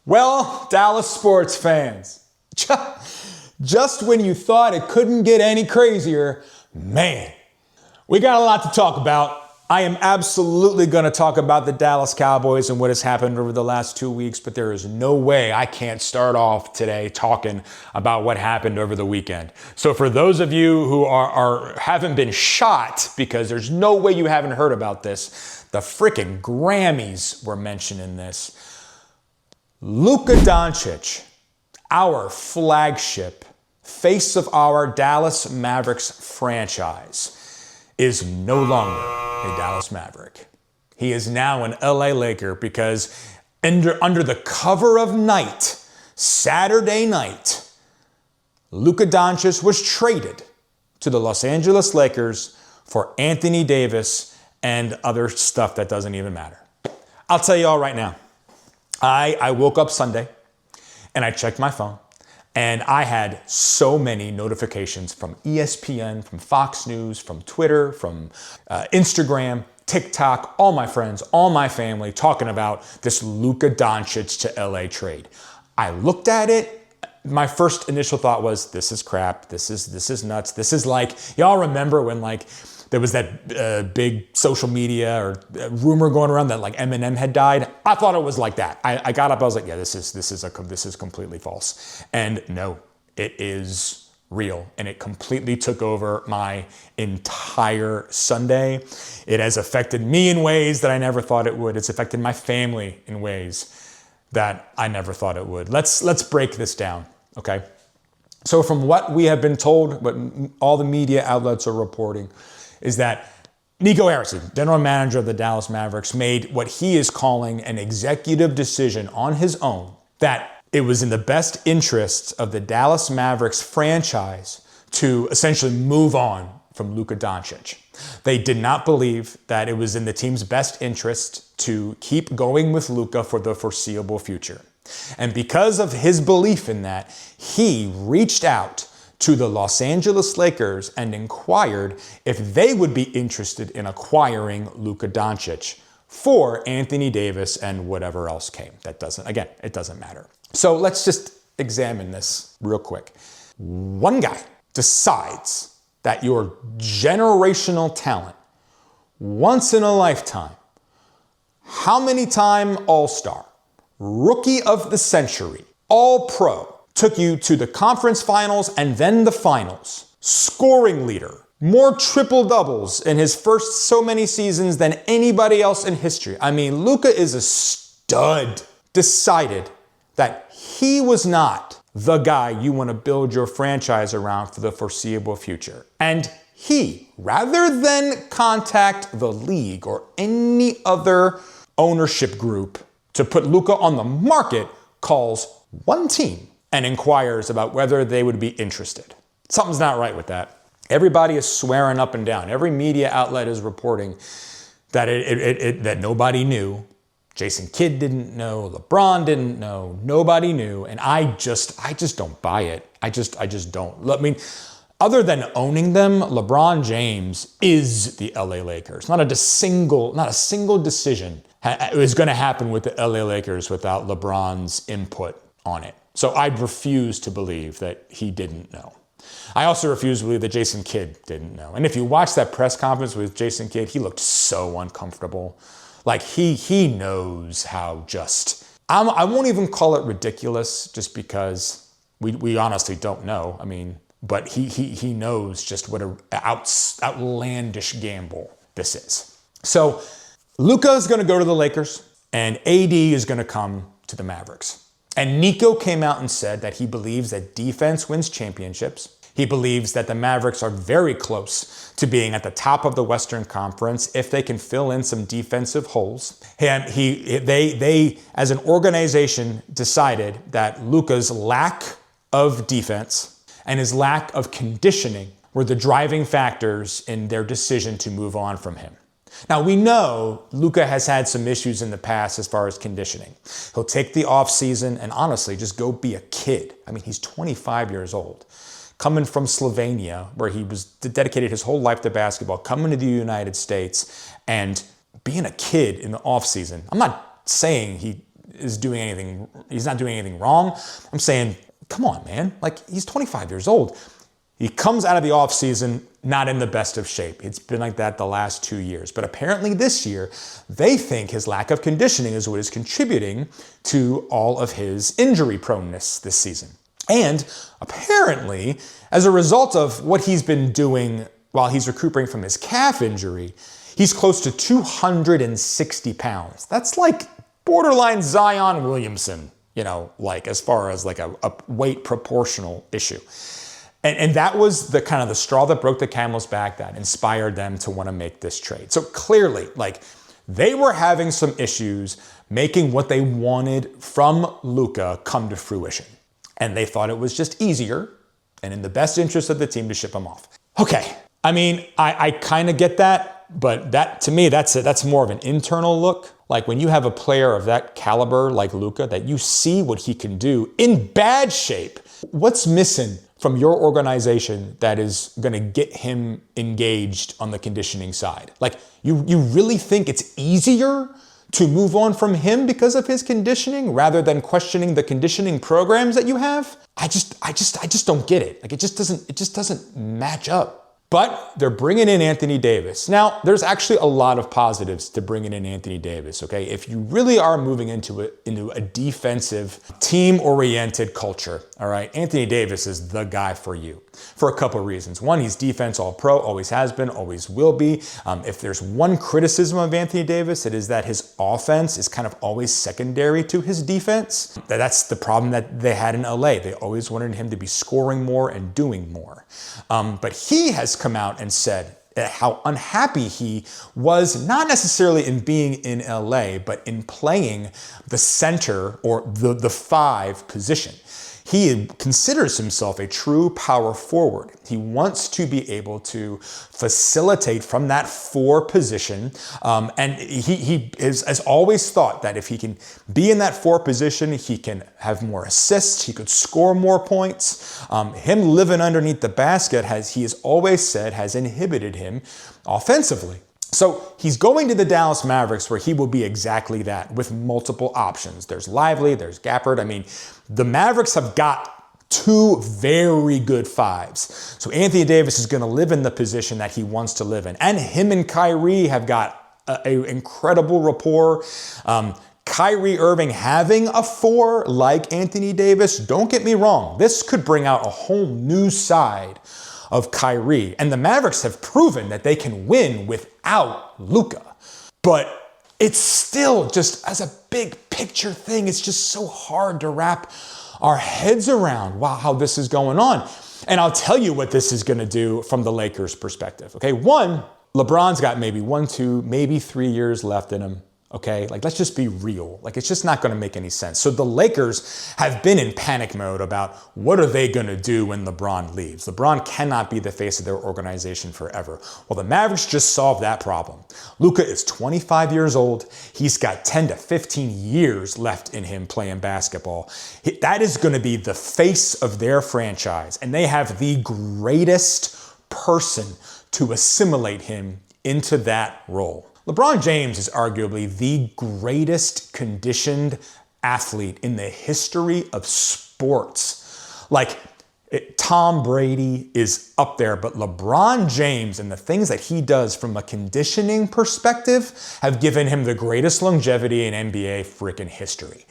Well, Dallas sports fans, just when you thought it couldn't get any crazier, man, we got a lot to talk about. I am absolutely going to talk about the Dallas Cowboys and what has happened over the last 2 weeks, but there is no way I can't start off today talking about what happened over the weekend. So for those of you who haven't been shot, because there's no way you haven't heard about this, the freaking Grammys were mentioning this. Luka Doncic, our flagship, face of our Dallas Mavericks franchise, is no longer a Dallas Maverick. He is now an LA Laker because under the cover of night, Saturday night, Luka Doncic was traded to the Los Angeles Lakers for Anthony Davis and other stuff that doesn't even matter. I'll tell you all right now. I woke up Sunday and I checked my phone and I had so many notifications from ESPN, from Fox News, from Twitter, from Instagram, TikTok, all my friends, all my family talking about this Luka Doncic to LA trade. I looked at it. My first initial thought was, this is crap. This is nuts. This is like, y'all remember when there was that big social media or rumor going around that Eminem had died? I thought it was like that. I got up, I was like, yeah, this is completely false. And no, it is real. And it completely took over my entire Sunday. It has affected me in ways that I never thought it would. It's affected my family in ways that I never thought it would. Let's break this down, okay? So from what we have been told, what all the media outlets are reporting, is that Nico Harrison, general manager of the Dallas Mavericks, made what he is calling an executive decision on his own that it was in the best interests of the Dallas Mavericks franchise to essentially move on from Luka Doncic. They did not believe that it was in the team's best interest to keep going with Luka for the foreseeable future. And because of his belief in that, he reached out to the Los Angeles Lakers and inquired if they would be interested in acquiring Luka Doncic for Anthony Davis and whatever else came. It doesn't matter. So let's just examine this real quick. One guy decides that your generational talent, once in a lifetime, how many time All-Star, Rookie of the Century, All-Pro, took you to the conference finals and then the finals. Scoring leader. More triple doubles in his first so many seasons than anybody else in history. I mean, Luka is a stud. Decided that he was not the guy you want to build your franchise around for the foreseeable future. And he, rather than contact the league or any other ownership group to put Luka on the market, calls one team and inquires about whether they would be interested. Something's not right with that. Everybody is swearing up and down. Every media outlet is reporting that that nobody knew. Jason Kidd didn't know. LeBron didn't know. Nobody knew. And I just don't buy it. I just don't. I mean, other than owning them, LeBron James is the LA Lakers. Not a single decision is going to happen with the LA Lakers without LeBron's input on it. So I'd refuse to believe that he didn't know. I also refuse to believe that Jason Kidd didn't know. And if you watch that press conference with Jason Kidd, he looked so uncomfortable. Like he knows how I won't even call it ridiculous just because we honestly don't know. I mean, but he knows just what an outlandish gamble this is. So Luka is going to go to the Lakers and AD is going to come to the Mavericks. And Nico came out and said that he believes that defense wins championships. He believes that the Mavericks are very close to being at the top of the Western Conference if they can fill in some defensive holes. And they, as an organization, decided that Luka's lack of defense and his lack of conditioning were the driving factors in their decision to move on from him. Now, we know Luka has had some issues in the past as far as conditioning. He'll take the off season and honestly just go be a kid. I mean, he's 25 years old. Coming from Slovenia, where he was dedicated his whole life to basketball, coming to the United States and being a kid in the off season. I'm not saying he is doing anything, he's not doing anything wrong. I'm saying, come on, man. Like, he's 25 years old. He comes out of the offseason not in the best of shape. It's been like that the last 2 years. But apparently this year, they think his lack of conditioning is what is contributing to all of his injury proneness this season. And apparently, as a result of what he's been doing while he's recuperating from his calf injury, he's close to 260 pounds. That's like borderline Zion Williamson, like as far as like a weight proportional issue. And that was the kind of the straw that broke the camel's back that inspired them to want to make this trade. So clearly, like, they were having some issues making what they wanted from Luka come to fruition. And they thought it was just easier and in the best interest of the team to ship him off. Okay, I mean, I kind of get that, but that, to me, that's more of an internal look. Like, when you have a player of that caliber like Luka, that you see what he can do in bad shape, what's missing from your organization that is going to get him engaged on the conditioning side? Like, you really think it's easier to move on from him because of his conditioning rather than questioning the conditioning programs that you have? I just don't get it. Like, it just doesn't match up. But they're bringing in Anthony Davis. Now, there's actually a lot of positives to bringing in Anthony Davis, okay? If you really are moving into a defensive, team-oriented culture, all right, Anthony Davis is the guy for you for a couple of reasons. One, he's defense all-pro, always has been, always will be. If there's one criticism of Anthony Davis, it is that his offense is kind of always secondary to his defense. That's the problem that they had in LA. They always wanted him to be scoring more and doing more. But he has come out and said how unhappy he was, not necessarily in being in LA, but in playing the center or the 5 position. He considers himself a true power forward. He wants to be able to facilitate from that 4 position. And he has always thought that if he can be in that 4 position, he can have more assists, he could score more points. Him living underneath the basket, he has always said, has inhibited him offensively. So he's going to the Dallas Mavericks, where he will be exactly that, with multiple options. There's Lively, there's Gafford. I mean, the Mavericks have got 2 very good 5s. So Anthony Davis is going to live in the position that he wants to live in. And him and Kyrie have got an incredible rapport. Kyrie Irving having a 4 like Anthony Davis, don't get me wrong, this could bring out a whole new side of Kyrie. And the Mavericks have proven that they can win without Luka. But it's still just, as a big picture thing, it's just so hard to wrap our heads around how this is going on. And I'll tell you what this is going to do from the Lakers' perspective. Okay, 1, LeBron's got maybe 1, 2, maybe 3 years left in him. Okay, like, let's just be real. Like, it's just not going to make any sense. So the Lakers have been in panic mode about what are they going to do when LeBron leaves. LeBron cannot be the face of their organization forever. Well, the Mavericks just solved that problem. Luka is 25 years old. He's got 10 to 15 years left in him playing basketball. That is going to be the face of their franchise. And they have the greatest person to assimilate him into that role. LeBron James is arguably the greatest conditioned athlete in the history of sports. Like, Tom Brady is up there, but LeBron James and the things that he does from a conditioning perspective have given him the greatest longevity in NBA freaking history.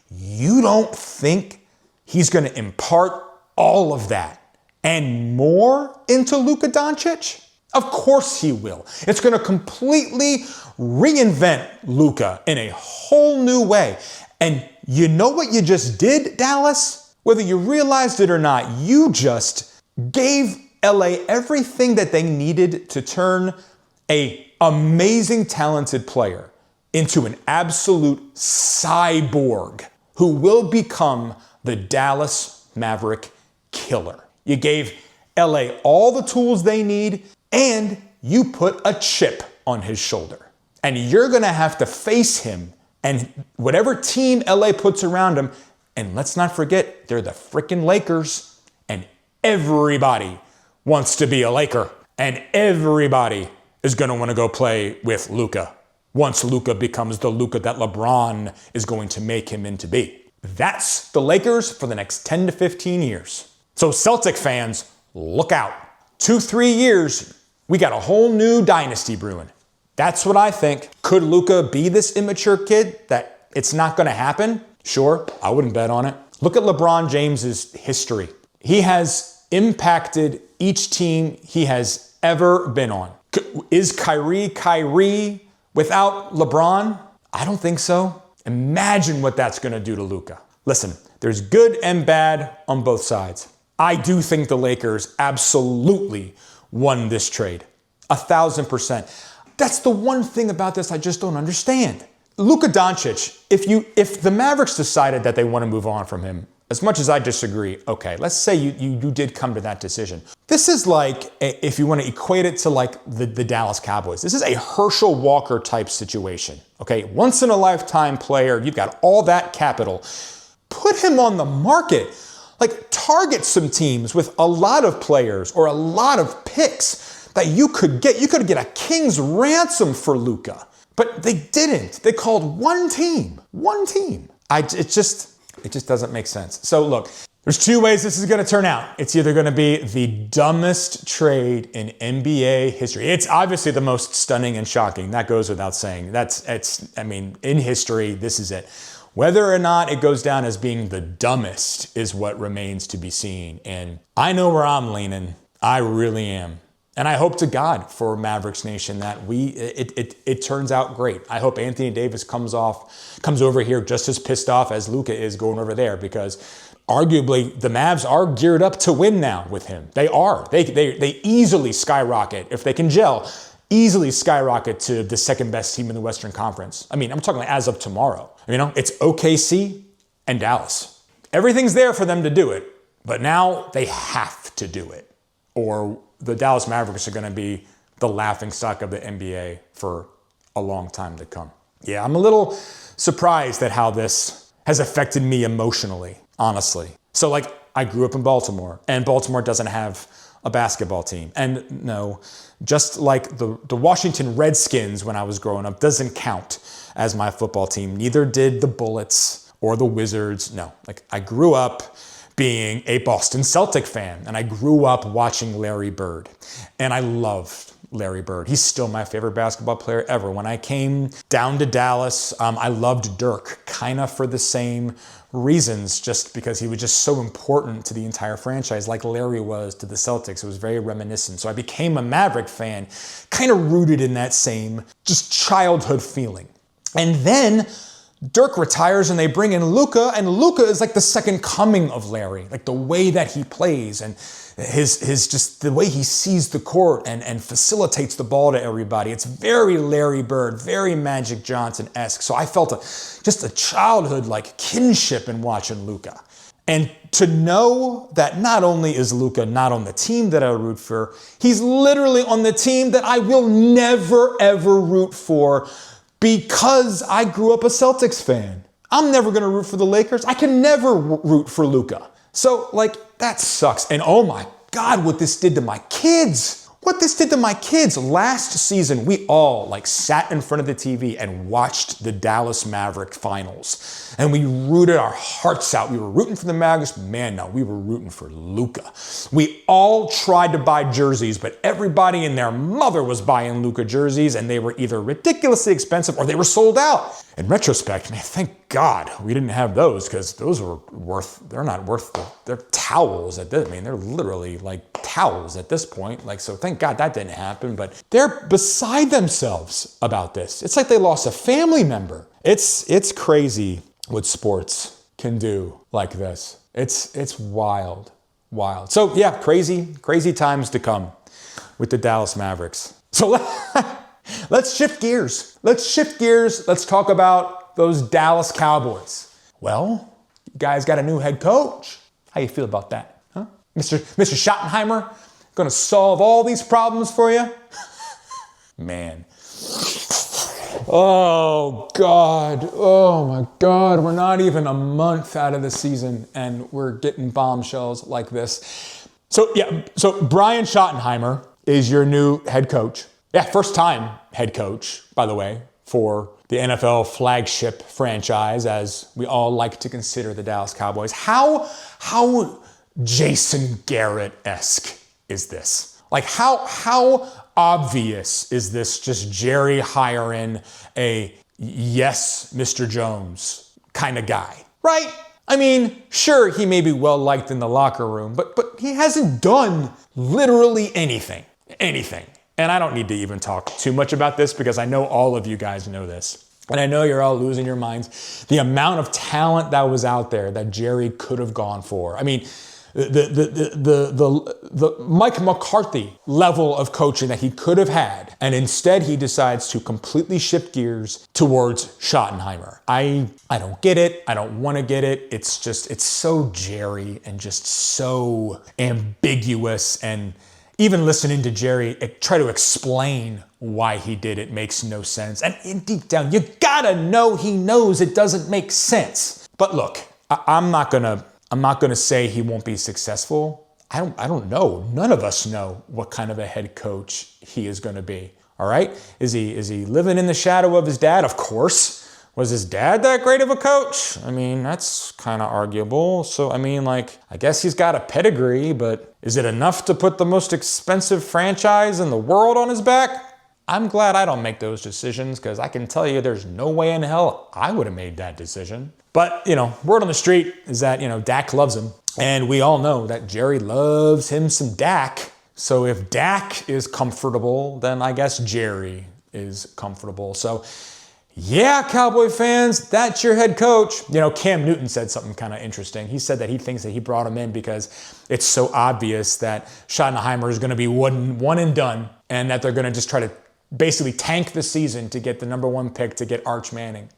You don't think he's going to impart all of that and more into Luka Doncic? Of course he will. It's going to completely reinvent Luka in a whole new way. And you know what you just did, Dallas? Whether you realized it or not, you just gave LA everything that they needed to turn an amazing, talented player into an absolute cyborg who will become the Dallas Maverick killer. You gave LA all the tools they need, and you put a chip on his shoulder. And you're going to have to face him and whatever team LA puts around him. And let's not forget, they're the freaking Lakers. And everybody wants to be a Laker. And everybody is going to want to go play with Luka once Luka becomes the Luka that LeBron is going to make him into be. That's the Lakers for the next 10 to 15 years. So Celtic fans, look out. 2-3 years, we got a whole new dynasty brewing. That's what I think. Could Luka be this immature kid that it's not going to happen? Sure, I wouldn't bet on it. Look at LeBron James's history. He has impacted each team he has ever been on. Is Kyrie without LeBron? I don't think so. Imagine what that's going to do to Luka. Listen, there's good and bad on both sides. I do think the Lakers absolutely won this trade. 1,000%. That's the one thing about this I just don't understand. Luka Doncic, if the Mavericks decided that they want to move on from him, as much as I disagree, okay, let's say you did come to that decision. This is like, if you want to equate it to like the Dallas Cowboys, this is a Herschel Walker type situation, okay? Once in a lifetime player, you've got all that capital. Put him on the market. Like, target some teams with a lot of players or a lot of picks that you could get. You could get a king's ransom for Luka, but they didn't. They called one team. It just doesn't make sense. So look, there's two ways this is going to turn out. It's either going to be the dumbest trade in NBA history. It's obviously the most stunning and shocking. That goes without saying. In history, this is it. Whether or not it goes down as being the dumbest is what remains to be seen. And I know where I'm leaning. I really am. And I hope to God for Mavericks Nation that it turns out great. I hope Anthony Davis comes over here just as pissed off as Luka is going over there, because arguably the Mavs are geared up to win now with him. They are. They easily skyrocket, if they can gel, easily skyrocket to the second best team in the Western Conference. I mean, I'm talking as of tomorrow. You know, it's OKC and Dallas. Everything's there for them to do it, but now they have to do it, or the Dallas Mavericks are going to be the laughingstock of the NBA for a long time to come. Yeah, I'm a little surprised at how this has affected me emotionally, honestly. So, like, I grew up in Baltimore, and Baltimore doesn't have a basketball team. And no, just like the Washington Redskins when I was growing up doesn't count as my football team. Neither did the Bullets or the Wizards. No, like, I grew up being a Boston Celtic fan, and I grew up watching Larry Bird, and I loved Larry Bird. He's still my favorite basketball player ever. When I came down to Dallas, I loved Dirk, kind of for the same reasons, just because he was just so important to the entire franchise, like Larry was to the Celtics. It was very reminiscent. So I became a Maverick fan, kind of rooted in that same just childhood feeling. And then Dirk retires and they bring in Luka, and Luka is like the second coming of Larry, like the way that he plays and his just the way he sees the court and facilitates the ball to everybody. It's very Larry Bird, very Magic Johnson-esque. So I felt just a childhood like kinship in watching Luka. And to know that not only is Luka not on the team that I root for, he's literally on the team that I will never ever root for, because I grew up a Celtics fan. I'm never going to root for the Lakers. I can never root for Luka. So, like, that sucks. And oh my God, what this did to my kids. What this did to my kids. Last season, we all sat in front of the TV and watched the Dallas Maverick finals. And we rooted our hearts out. We were rooting for the Mavericks. Man, no, we were rooting for Luka. We all tried to buy jerseys, but everybody and their mother was buying Luka jerseys, and they were either ridiculously expensive or they were sold out. In retrospect, man, thank God we didn't have those, because those were they're towels at this. I mean, they're literally like towels at this point. So thank God that didn't happen, but they're beside themselves about this. It's like they lost a family member. It's crazy what sports can do like this. It's wild. So yeah, crazy times to come with the Dallas Mavericks. So let's shift gears. Let's talk about those Dallas Cowboys. Well, you guys got a new head coach. How you feel about that? Huh? Mr. Schottenheimer gonna solve all these problems for you? Man. Oh God. Oh my God. We're not even a month out of the season and we're getting bombshells like this. So Brian Schottenheimer is your new head coach. Yeah, first time head coach, by the way, for the NFL flagship franchise, as we all like to consider the Dallas Cowboys. How Jason Garrett-esque is this? Like how obvious is this just Jerry hiring a yes, Mr. Jones kind of guy, right? I mean, sure, he may be well liked in the locker room, but he hasn't done literally anything. And I don't need to even talk too much about this because I know all of you guys know this. And I know you're all losing your minds. The amount of talent that was out there that Jerry could have gone for. I mean, the Mike McCarthy level of coaching that he could have had. And instead he decides to completely shift gears towards Schottenheimer. I don't get it. I don't want to get it. It's so Jerry and just so ambiguous. And even listening to Jerry try to explain why he did it makes no sense. And deep down, you gotta know he knows it doesn't make sense. But look, I'm not gonna say he won't be successful. I don't know. None of us know what kind of a head coach he is gonna be. All right? Is he living in the shadow of his dad? Of course. Was his dad that great of a coach? I mean, that's kind of arguable. So, I mean, like, I guess he's got a pedigree, but is it enough to put the most expensive franchise in the world on his back? I'm glad I don't make those decisions because I can tell you there's no way in hell I would have made that decision. But, word on the street is that, Dak loves him. And we all know that Jerry loves him some Dak. So if Dak is comfortable, then I guess Jerry is comfortable. So, yeah, Cowboy fans, that's your head coach. Cam Newton said something kind of interesting. He said that he thinks that he brought him in because it's so obvious that Schottenheimer is going to be one and done, and that they're going to just try to basically tank the season to get the number 1 pick to get Arch Manning.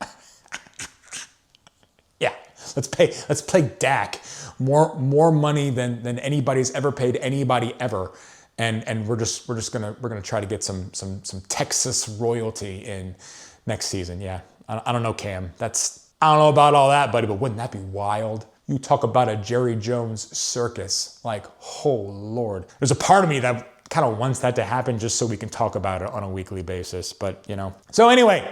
Yeah, let's pay Dak more money than anybody's ever paid anybody ever. And we're gonna try to get some Texas royalty in next season. Yeah, I don't know, Cam. I don't know about all that, buddy, but wouldn't that be wild? You talk about a Jerry Jones circus. Like, oh Lord. There's a part of me that kind of wants that to happen just so we can talk about it on a weekly basis. But, So anyway,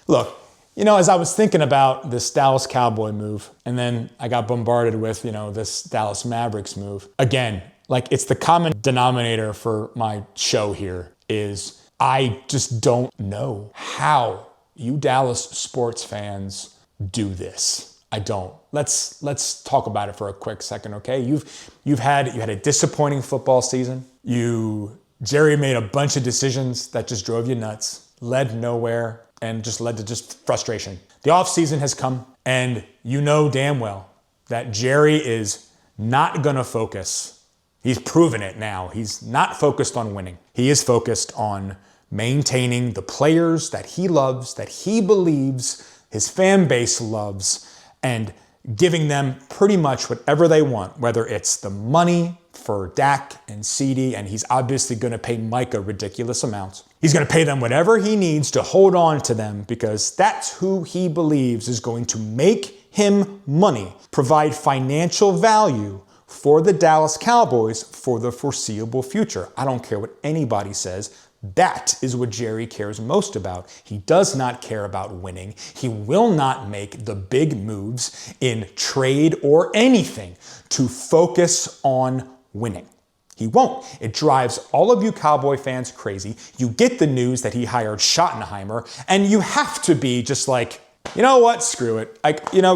look, as I was thinking about this Dallas Cowboy move, and then I got bombarded with, this Dallas Mavericks move. Again, like, it's the common denominator for my show here is I just don't know how you Dallas sports fans do this. I don't. Let's talk about it for a quick second, okay? You had a disappointing football season. Jerry made a bunch of decisions that just drove you nuts, led nowhere, and just led to just frustration. The offseason has come, and you know damn well that Jerry is not gonna focus. He's proven it now. He's not focused on winning. He is focused on maintaining the players that he loves, that he believes his fan base loves, and giving them pretty much whatever they want, whether it's the money for Dak and CD, and he's obviously going to pay Micah ridiculous amounts. He's going to pay them whatever he needs to hold on to them because that's who he believes is going to make him money, provide financial value for the Dallas Cowboys for the foreseeable future. I don't care what anybody says. That is what Jerry cares most about. He does not care about winning. He will not make the big moves in trade or anything to focus on winning. He won't. It drives all of you Cowboy fans crazy. You get the news that he hired Schottenheimer, and you have to be just like, you know what? Screw it.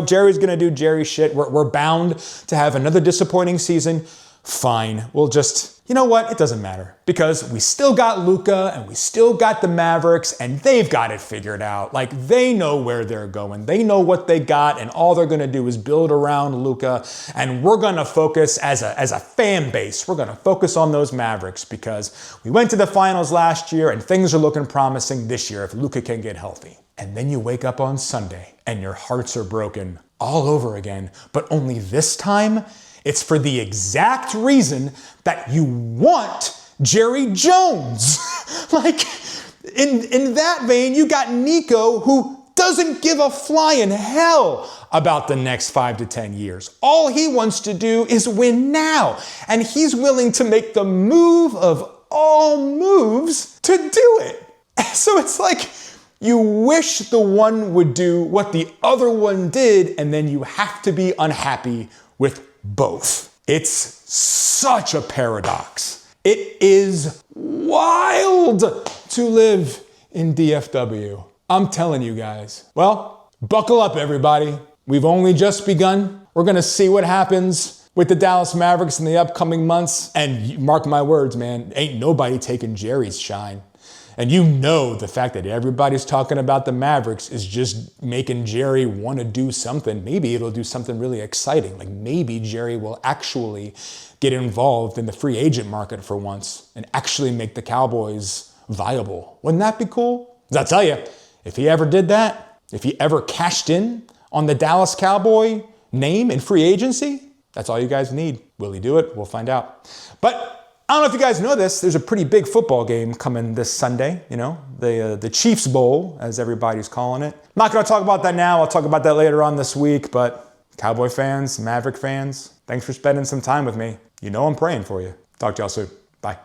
Jerry's going to do Jerry shit. We're bound to have another disappointing season. Fine. We'll just, you know what? It doesn't matter because we still got Luka and we still got the Mavericks and they've got it figured out. Like, they know where they're going. They know what they got, and all they're going to do is build around Luka, and we're going to focus as a fan base. We're going to focus on those Mavericks because we went to the finals last year and things are looking promising this year if Luka can get healthy. And then you wake up on Sunday and your hearts are broken all over again, but only this time it's for the exact reason that you want Jerry Jones. Like, in that vein, you got Nico, who doesn't give a flying hell about the next 5 to 10 years. All he wants to do is win now. And he's willing to make the move of all moves to do it. So it's like, You wish the one would do what the other one did, and then you have to be unhappy with both. It's such a paradox. It is wild to live in DFW. I'm telling you guys. Well, buckle up, everybody. We've only just begun. We're going to see what happens with the Dallas Mavericks in the upcoming months. And mark my words, man, ain't nobody taking Jerry's shine. And you know the fact that everybody's talking about the Mavericks is just making Jerry want to do something. Maybe it'll do something really exciting. Like maybe Jerry will actually get involved in the free agent market for once and actually make the Cowboys viable. Wouldn't that be cool? 'Cause I'll tell you, if he ever did that, if he ever cashed in on the Dallas Cowboy name in free agency, that's all you guys need. Will he do it? We'll find out. But I don't know if you guys know this, there's a pretty big football game coming this Sunday, the Chiefs Bowl, as everybody's calling it. I'm not going to talk about that now. I'll talk about that later on this week, but Cowboy fans, Maverick fans, thanks for spending some time with me. You know I'm praying for you. Talk to y'all soon. Bye.